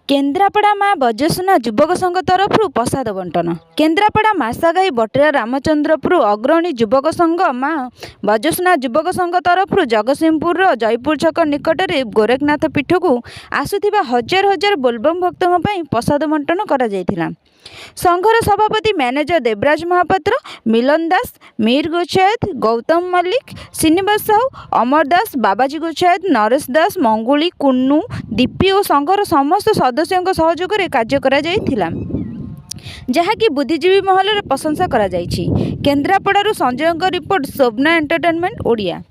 केन्द्रापड़ा माँ बजसुना युवक संघ तरफ प्रसाद बंटन। केन्द्रापड़ा मासागाई बटेरा रामचंद्रपुर अग्रणी युवक संघ माँ बजसुना युवक संघ तरफ जगतसिंहपुर जयपुर छक निकट में गोरखनाथ पीठ को आसुथिबा हजार हजार बोलबम भक्तों पर प्रसाद बंटन करा जायथिला। संघर सभापति मैनेजर देवराज महापात्र, मिलन दास, मीर गोचायत, गौतम मल्लिक, श्रीनिवास साहू, अमर दास, बाबाजी गोचायत, नरेश दास, मंगुली, कुन्नू, दीपी और संघर समस्त सदस्यों सहयोग में कार्य करा जायथिला, जहाँकि बुद्धिजीवी महल प्रशंसा करा जायछि। केन्द्रापड़ारू संजय रिपोर्ट, शोभना एंटरटेनमेंट ओडिया।